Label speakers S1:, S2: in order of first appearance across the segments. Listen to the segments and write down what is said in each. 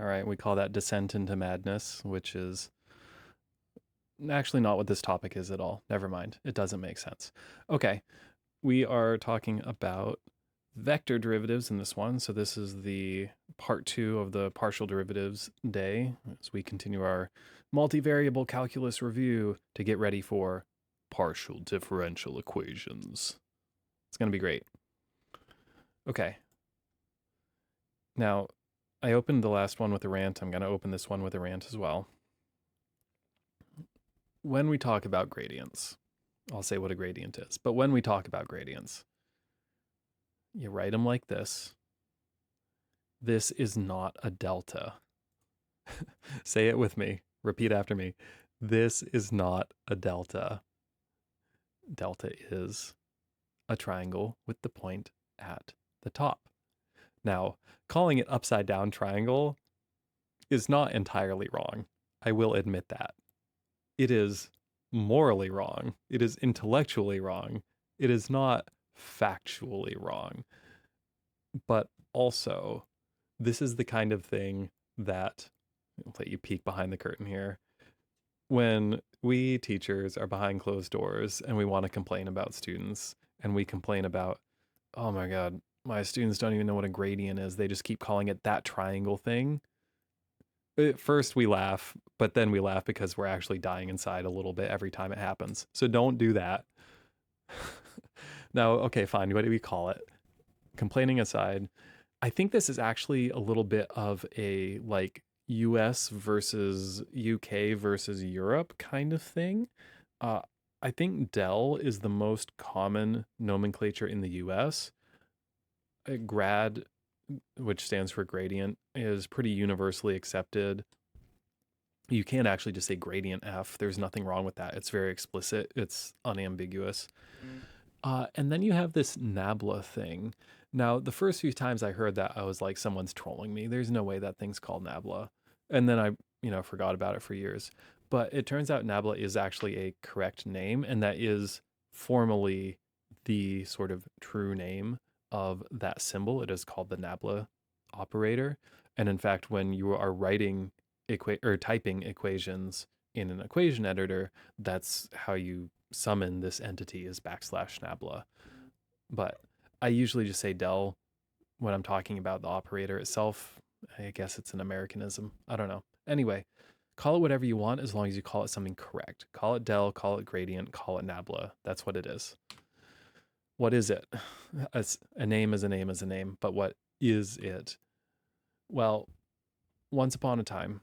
S1: right, we call that descent into madness, which is actually not what this topic is at all. Never mind. It doesn't make sense. Okay, we are talking about vector derivatives in this one. So this is the part 2 of the partial derivatives day as we continue our multivariable calculus review to get ready for partial differential equations. It's going to be great. Okay. Now, I opened the last one with a rant. I'm going to open this one with a rant as well. When we talk about gradients, I'll say what a gradient is, but when we talk about gradients, you write them like this. This is not a delta. Say it with me. Repeat after me. This is not a delta. Delta is a triangle with the point at the top. Now, calling it upside down triangle is not entirely wrong. I will admit that. It is morally wrong. It is intellectually wrong. It is not factually wrong. But also, this is the kind of thing that, I'll let you peek behind the curtain here. When we teachers are behind closed doors and we want to complain about students and we complain about, oh my God, my students don't even know what a gradient is. They just keep calling it that triangle thing. At first we laugh, but then we laugh because we're actually dying inside a little bit every time it happens. So don't do that. Now, okay, fine. What do we call it? Complaining aside, I think this is actually a little bit of a like US versus UK versus Europe kind of thing. Uh, I think del is the most common nomenclature in the US. Grad, which stands for gradient, is pretty universally accepted. You can actually just say gradient f. There's nothing wrong with that. It's very explicit. It's unambiguous. And then you have this nabla thing. Now, the first few times I heard that, I was like, someone's trolling me. There's no way that thing's called nabla. And then I, forgot about it for years. But it turns out nabla is actually a correct name, and that is formally the sort of true name of that symbol. It is called the nabla operator. And in fact, when you are writing or typing equations in an equation editor, that's how you summon this entity is \nabla. But I usually just say del when I'm talking about the operator itself. I guess it's an Americanism. I don't know. Anyway, call it whatever you want as long as you call it something correct. Call it del, call it gradient, call it nabla. That's what it is. What is it? A name is a name is a name, but what is it? Well, once upon a time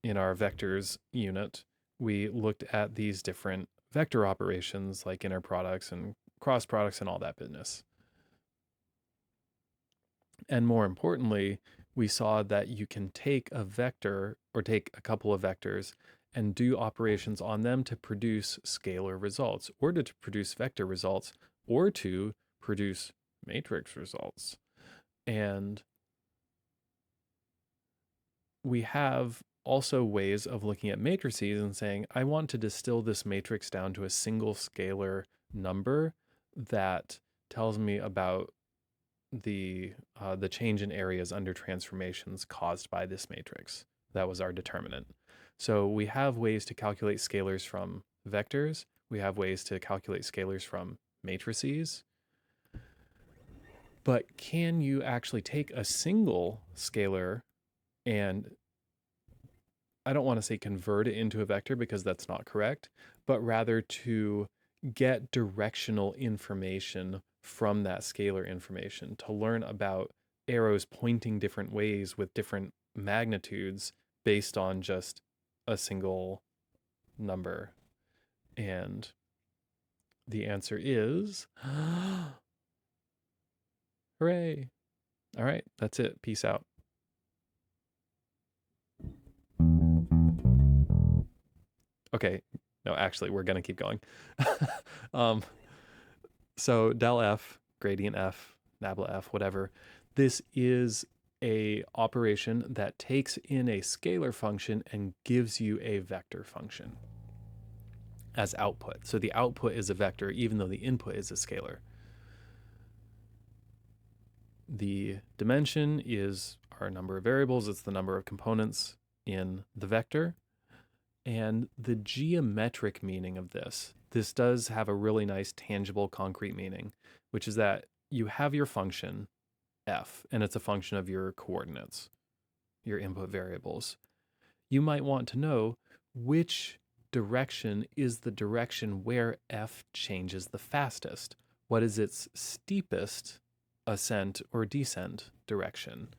S1: in our vectors unit, we looked at these different vector operations like inner products and cross products and all that business. And more importantly, we saw that you can take a vector or take a couple of vectors and do operations on them to produce scalar results or to produce vector results or to produce matrix results. And we have also ways of looking at matrices and saying, I want to distill this matrix down to a single scalar number that tells me about the change in areas under transformations caused by this matrix. That was our determinant. So we have ways to calculate scalars from vectors. We have ways to calculate scalars from matrices. But can you actually take a single scalar and, I don't want to say convert it into a vector because that's not correct, but rather to get directional information from that scalar information, to learn about arrows pointing different ways with different magnitudes based on just a single number? And the answer is hooray. All right, that's it. Peace out. Okay, no, actually, we're going to keep going. So del f, gradient f, nabla f, whatever, this is a operation that takes in a scalar function and gives you a vector function as output. So the output is a vector, even though the input is a scalar. The dimension is our number of variables, it's the number of components in the vector. And the geometric meaning of this does have a really nice tangible concrete meaning, which is that you have your function f, and it's a function of your coordinates, your input variables. You might want to know which direction is the direction where f changes the fastest. What is its steepest ascent or descent direction?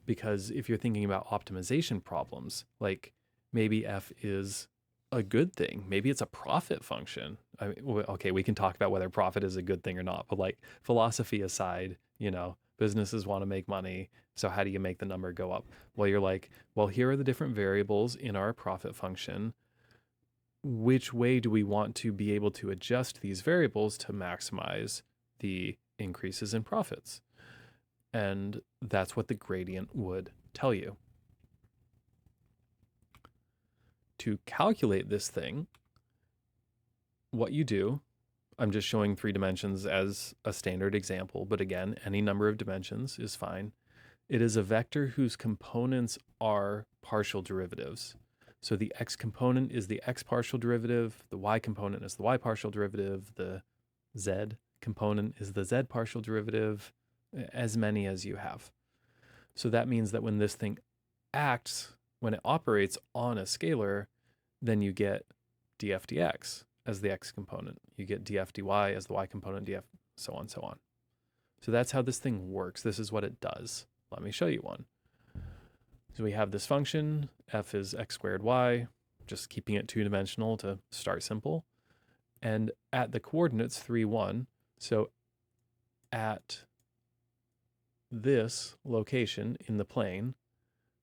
S1: Because if you're thinking about optimization problems, like maybe f is a good thing, maybe it's a profit function. I mean, okay, we can talk about whether profit is a good thing or not, but like philosophy aside, businesses want to make money. So how do you make the number go up? Well, you're like, well, here are the different variables in our profit function. Which way do we want to be able to adjust these variables to maximize the increases in profits? And that's what the gradient would tell you. To calculate this thing, what you do, I'm just showing 3 dimensions as a standard example, but again, any number of dimensions is fine. It is a vector whose components are partial derivatives. So the x component is the x partial derivative, the y component is the y partial derivative, the z component is the z partial derivative, as many as you have. So that means that when this thing acts, when it operates on a scalar, then you get df dx as the x component. You get df dy as the y component, df, so on, so on. So that's how this thing works. This is what it does. Let me show you one. So we have this function, f is x squared y, just keeping it 2-dimensional to start simple. And at the coordinates 3, 1, so at this location in the plane,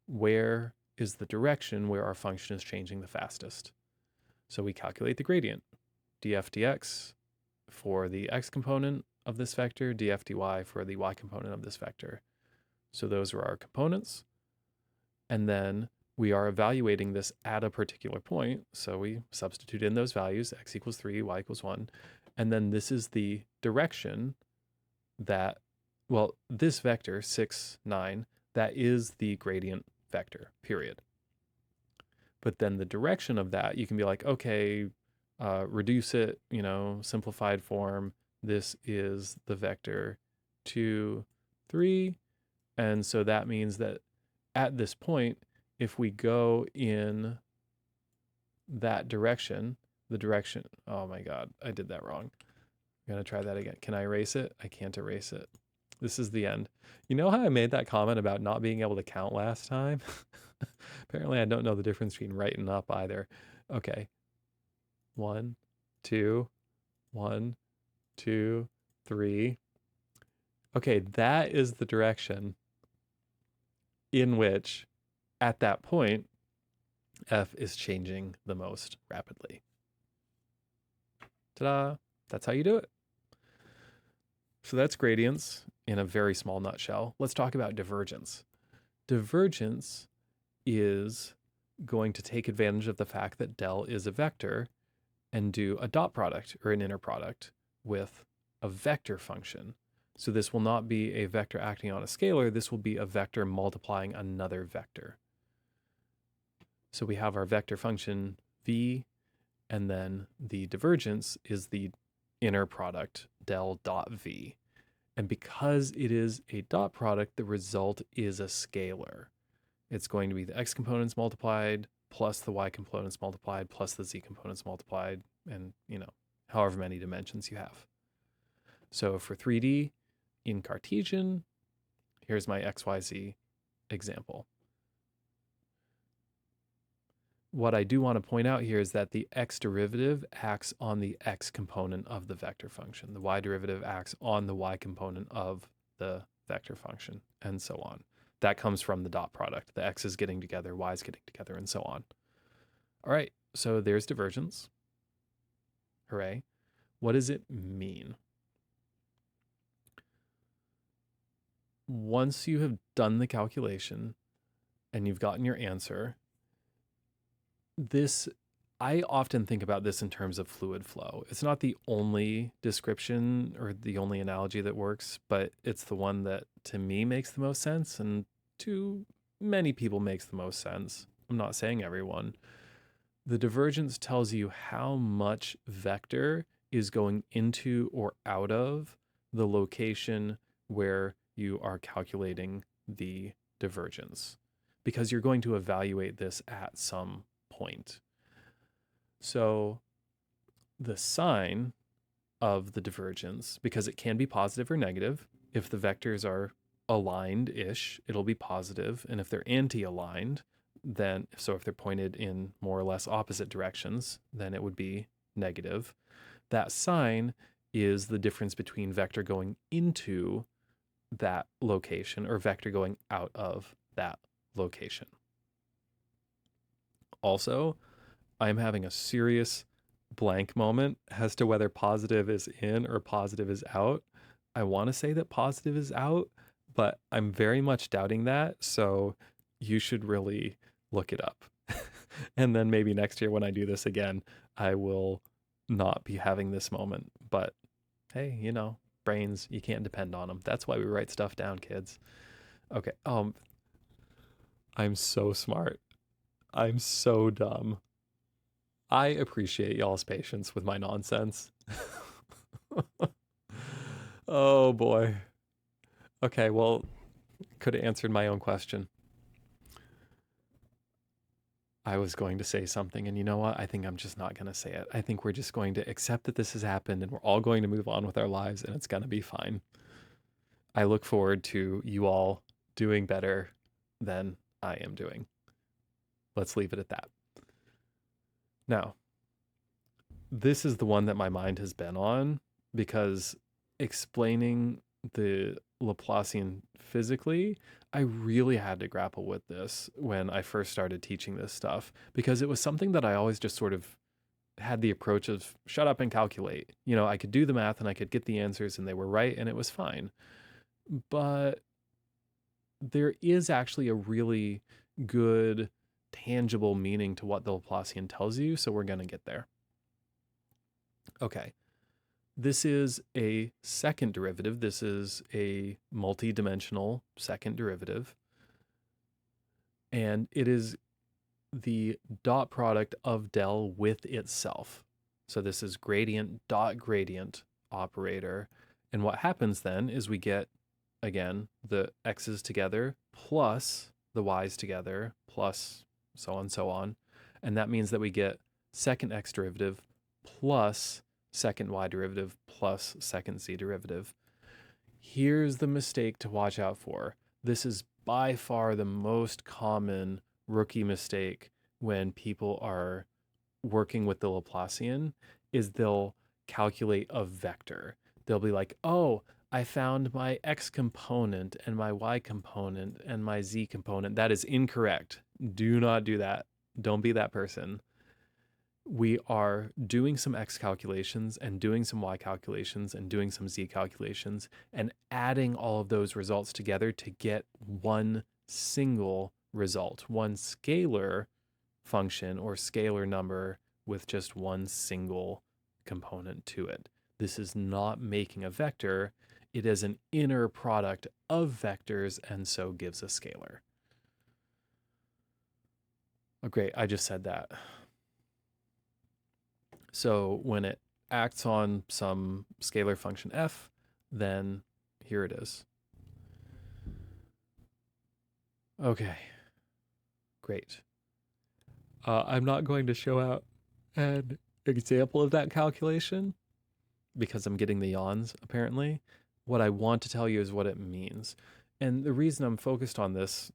S1: where is the direction where our function is changing the fastest? So we calculate the gradient, df dx for the x component of this vector, df dy for the y component of this vector. So those are our components. And then we are evaluating this at a particular point. So we substitute in those values, x equals 3, y equals 1. And then this is the direction that, well, this vector, 6, 9, that is the gradient vector, period. But then the direction of that, you can be like, okay, reduce it, simplified form. This is the vector 2, 3. And so that means that at this point, if we go in that direction, oh my God, I did that wrong. I'm going to try that again. Can I erase it? I can't erase it. This is the end. You know how I made that comment about not being able to count last time? Apparently I don't know the difference between right and up either. Okay. 1, 2, 1, 2, 3. Okay, that is the direction in which, at that point, f is changing the most rapidly. Ta-da! That's how you do it. So that's gradients in a very small nutshell. Let's talk about divergence. Divergence is going to take advantage of the fact that del is a vector and do a dot product or an inner product with a vector function. So this will not be a vector acting on a scalar. This will be a vector multiplying another vector. So we have our vector function v, and then the divergence is the inner product del dot v. And because it is a dot product, the result is a scalar. It's going to be the x components multiplied plus the y components multiplied plus the z components multiplied, and however many dimensions you have. So for 3D in Cartesian, here's my XYZ example. What I do want to point out here is that the x derivative acts on the x component of the vector function. The y derivative acts on the y component of the vector function, and so on. That comes from the dot product. The x is getting together, y is getting together, and so on. All right, so there's divergence. Hooray. What does it mean? Once you have done the calculation and you've gotten your answer, I often think about this in terms of fluid flow. It's not the only description or the only analogy that works, but it's the one that to me makes the most sense. And to many people makes the most sense. I'm not saying everyone. The divergence tells you how much vector is going into or out of the location where you are calculating the divergence, because you're going to evaluate this at some point. So the sign of the divergence, because it can be positive or negative, if the vectors are aligned-ish, it'll be positive, and if they're anti-aligned, then, so if they're pointed in more or less opposite directions, then it would be negative. That sign is the difference between vector going into that location or vector going out of that location. Also, I'm having a serious blank moment as to whether positive is in or positive is out. I want to say that positive is out, but I'm very much doubting that. So you should really look it up. And then maybe next year when I do this again, I will not be having this moment. But hey, you know, brains, you can't depend on them. That's why we write stuff down, kids. Okay. I'm so smart. I'm so dumb. I appreciate y'all's patience with my nonsense. Oh boy. Okay, well, could have answered my own question. I was going to say something, and you know what? I think I'm just not going to say it. I think we're just going to accept that this has happened, and we're all going to move on with our lives, and it's going to be fine. I look forward to you all doing better than I am doing. Let's leave it at that. Now, this is the one that my mind has been on, because explaining the Laplacian physically, I really had to grapple with this when I first started teaching this stuff, because it was something that I always just sort of had the approach of shut up and calculate. You know, I could do the math and I could get the answers and they were right and it was fine. But there is actually a really good, tangible meaning to what the Laplacian tells you. So we're going to get there. Okay. This is a second derivative. This is a multi-dimensional second derivative. And it is the dot product of del with itself. So this is gradient dot gradient operator. And what happens then is we get, again, the x's together plus the y's together plus so on, so on. And that means that we get second x derivative plus second y derivative plus second z derivative. Here's the mistake to watch out for. This is by far the most common rookie mistake when people are working with the Laplacian, is they'll calculate a vector. They'll be like, oh, I found my x component and my y component and my z component. That is incorrect. Do not do that. Don't be that person. We are doing some x calculations and doing some y calculations and doing some z calculations and adding all of those results together to get one single result, one scalar function or scalar number with just one single component to it. This is not making a vector. It is an inner product of vectors and so gives a scalar. Oh, great. I just said that. So when it acts on some scalar function f, then here it is. Okay, great. I'm not going to show out an example of that calculation because I'm getting the yawns, apparently. What I want to tell you is what it means. And the reason I'm focused on this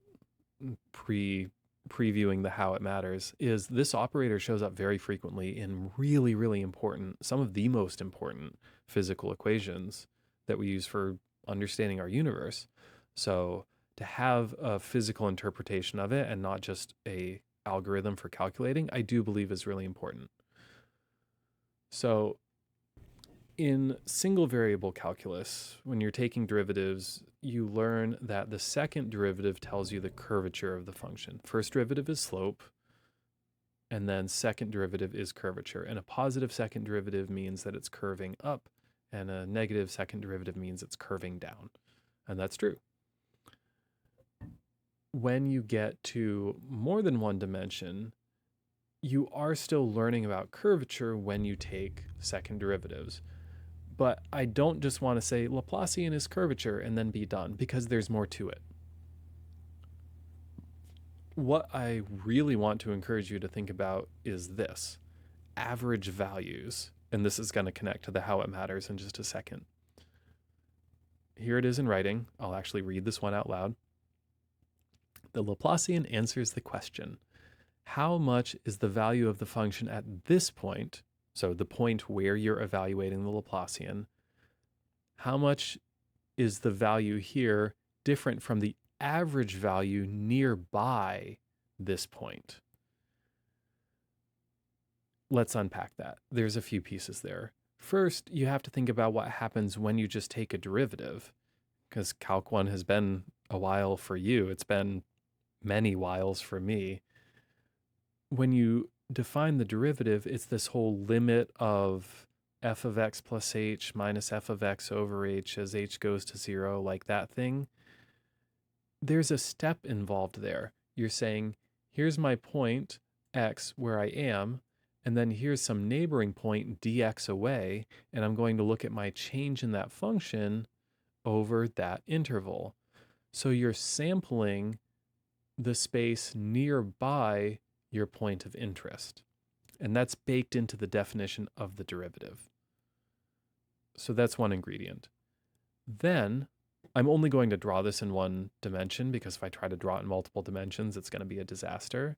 S1: previewing the how it matters is this operator shows up very frequently in really, really important, some of the most important physical equations that we use for understanding our universe. So to have a physical interpretation of it and not just a algorithm for calculating, I do believe is really important. So in single variable calculus, when you're taking derivatives, you learn that the second derivative tells you the curvature of the function. First derivative is slope, and then second derivative is curvature. And a positive second derivative means that it's curving up, and a negative second derivative means it's curving down. And that's true. when you get to more than one dimension, you are still learning about curvature when you take second derivatives. But I don't just want to say Laplacian is curvature and then be done, because there's more to it. What I really want to encourage you to think about is this: average values. And this is going to connect to the how it matters in just a second. Here it is in writing. I'll actually read this one out loud. The Laplacian answers the question: how much is the value of the function at this point, so the point where you're evaluating the Laplacian, how much is the value here different from the average value nearby this point? Let's unpack that. There's a few pieces there. First, you have to think about what happens when you just take a derivative, because Calc 1 has been a while for you. It's been many whiles for me. When you define the derivative, it's this whole limit of f of x plus h minus f of x over h as h goes to 0, like that thing. There's a step involved there. You're saying, here's my point x where I am, and then here's some neighboring point dx away, and I'm going to look at my change in that function over that interval. So you're sampling the space nearby your point of interest. And that's baked into the definition of the derivative. So that's one ingredient. Then I'm only going to draw this in one dimension, because if I try to draw it in multiple dimensions, it's going to be a disaster.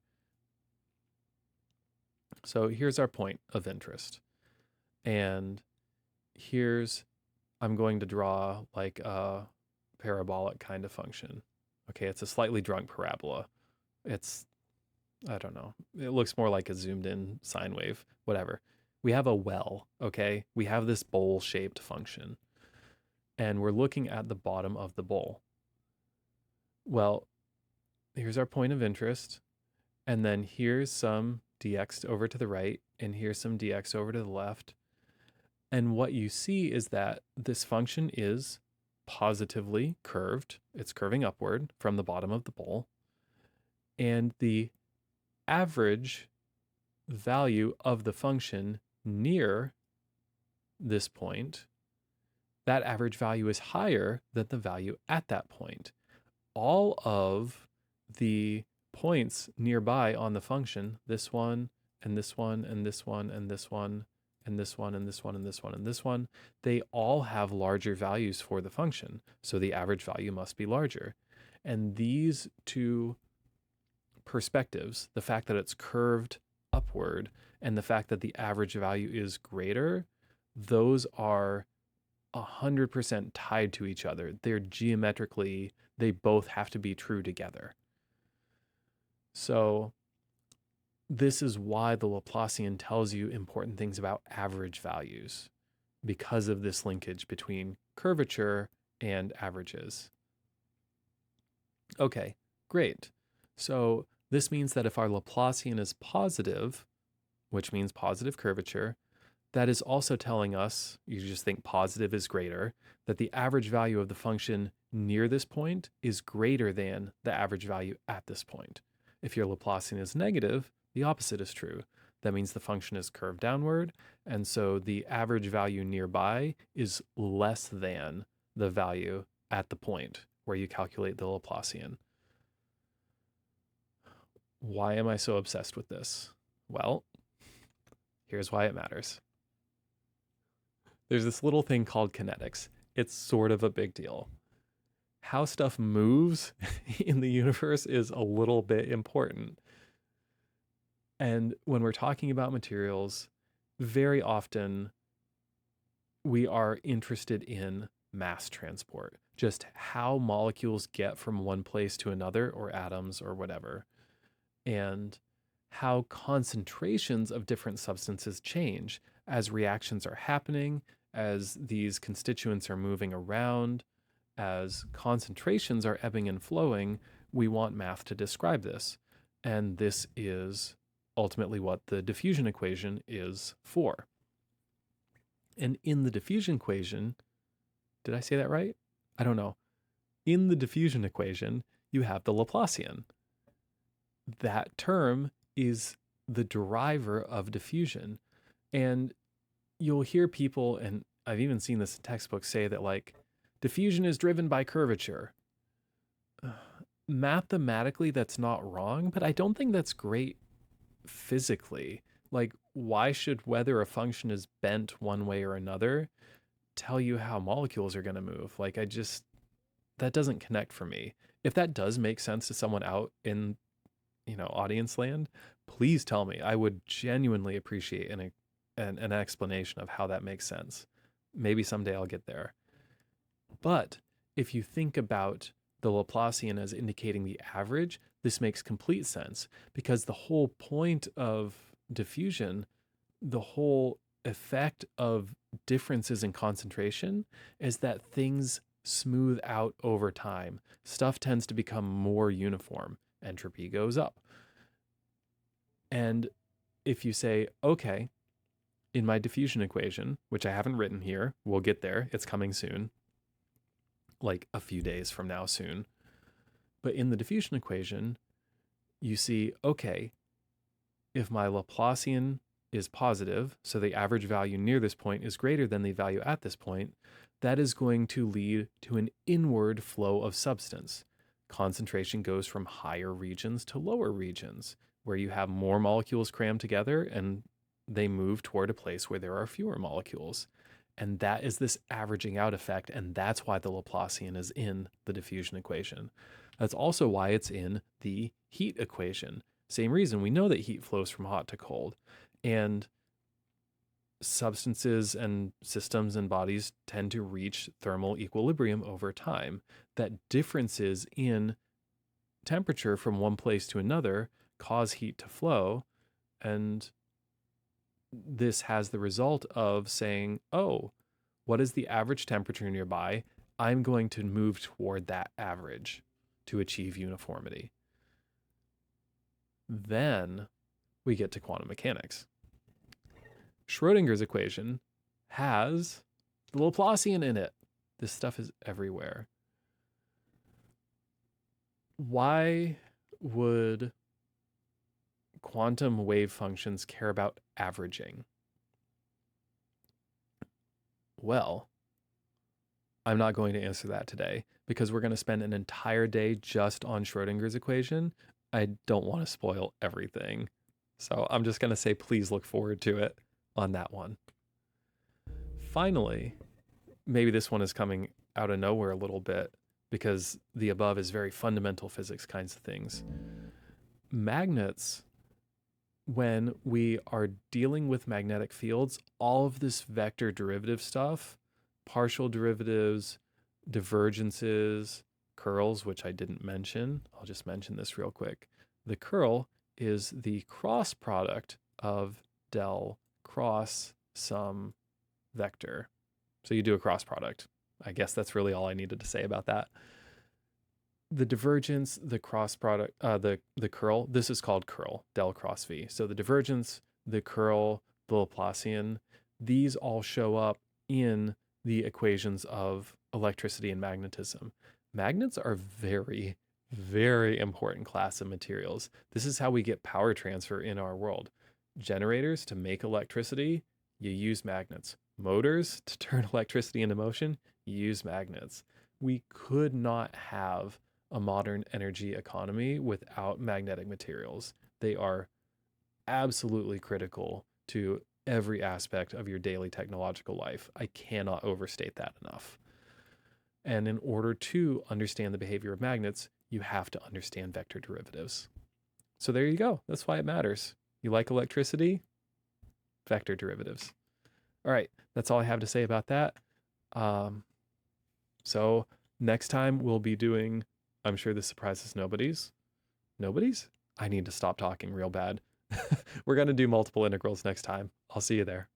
S1: So here's our point of interest. And here's, I'm going to draw like a parabolic kind of function. Okay, it's a slightly drunk parabola. It's, I don't know, it looks more like a zoomed in sine wave, whatever. We have a well, okay? We have this bowl-shaped function, and we're looking at the bottom of the bowl. Well, here's our point of interest, and then here's some dx over to the right, and here's some dx over to the left. And what you see is that this function is positively curved. It's curving upward from the bottom of the bowl. And the average value of the function near this point, that average value is higher than the value at that point. All of the points nearby on the function, this one, and this one, and this one, and this one, and this one, and this one, and this one, and this one, they all have larger values for the function. So the average value must be larger. And these two perspectives, the fact that it's curved upward and the fact that the average value is greater, those are 100% tied to each other. They're geometrically, they both have to be true together. So this is why the Laplacian tells you important things about average values, because of this linkage between curvature and averages. Okay, great. So this means that if our Laplacian is positive, which means positive curvature, that is also telling us, you just think positive is greater, that the average value of the function near this point is greater than the average value at this point. If your Laplacian is negative, the opposite is true. That means the function is curved downward, and so the average value nearby is less than the value at the point where you calculate the Laplacian. Why am I so obsessed with this? Well, here's why it matters. There's this little thing called kinetics. It's sort of a big deal. How stuff moves in the universe is a little bit important. And when we're talking about materials, very often we are interested in mass transport, just how molecules get from one place to another, or atoms or whatever, and how concentrations of different substances change as reactions are happening, as these constituents are moving around, as concentrations are ebbing and flowing. We want math to describe this. And this is ultimately what the diffusion equation is for. And in the diffusion equation, did I say that right? I don't know. In the diffusion equation, you have the Laplacian. That term is the driver of diffusion. And you'll hear people, and I've even seen this in textbooks, say that like diffusion is driven by curvature. Mathematically, that's not wrong, but I don't think that's great physically. Like, why should whether a function is bent one way or another tell you how molecules are going to move? Like, that doesn't connect for me. If that does make sense to someone out in, audience land, please tell me. I would genuinely appreciate an explanation of how that makes sense. Maybe someday I'll get there. But if you think about the Laplacian as indicating the average, this makes complete sense, because the whole point of diffusion, the whole effect of differences in concentration, is that things smooth out over time. Stuff tends to become more uniform. Entropy goes up. And if you say, okay, in my diffusion equation, which I haven't written here, we'll get there, it's coming soon, like a few days from now soon. But in the diffusion equation, you see, okay, if my Laplacian is positive, so the average value near this point is greater than the value at this point, that is going to lead to an inward flow of substance. Concentration goes from higher regions to lower regions, where you have more molecules crammed together and they move toward a place where there are fewer molecules. And that is this averaging out effect, and that's why the Laplacian is in the diffusion equation. That's also why it's in the heat equation. Same reason, we know that heat flows from hot to cold. And substances and systems and bodies tend to reach thermal equilibrium over time. That differences in temperature from one place to another cause heat to flow. And this has the result of saying, oh, what is the average temperature nearby? I'm going to move toward that average to achieve uniformity. Then we get to quantum mechanics. Schrodinger's equation has the Laplacian in it. This stuff is everywhere. Why would quantum wave functions care about averaging? Well, I'm not going to answer that today, because we're going to spend an entire day just on Schrodinger's equation. I don't want to spoil everything. So I'm just going to say, please look forward to it on that one. Finally, maybe this one is coming out of nowhere a little bit, because the above is very fundamental physics kinds of things. Magnets, when we are dealing with magnetic fields, all of this vector derivative stuff, partial derivatives, divergences, curls, which I didn't mention, I'll just mention this real quick. The curl is the cross product of del cross some vector. So you do a cross product. I guess that's really all I needed to say about that. The divergence, the cross product, the curl, this is called curl, del cross v. So the divergence, the curl, the Laplacian, these all show up in the equations of electricity and magnetism. Magnets are very, very important class of materials. This is how we get power transfer in our world. Generators, to make electricity, you use magnets. Motors, to turn electricity into motion, you use magnets. We could not have a modern energy economy without magnetic materials. They are absolutely critical to every aspect of your daily technological life. I cannot overstate that enough. And in order to understand the behavior of magnets, you have to understand vector derivatives. So there you go. That's why it matters. You like electricity? Vector derivatives. All right, that's all I have to say about that. So next time we'll be doing, I'm sure this surprises nobody's. Nobody's? I need to stop talking real bad. We're going to do multiple integrals next time. I'll see you there.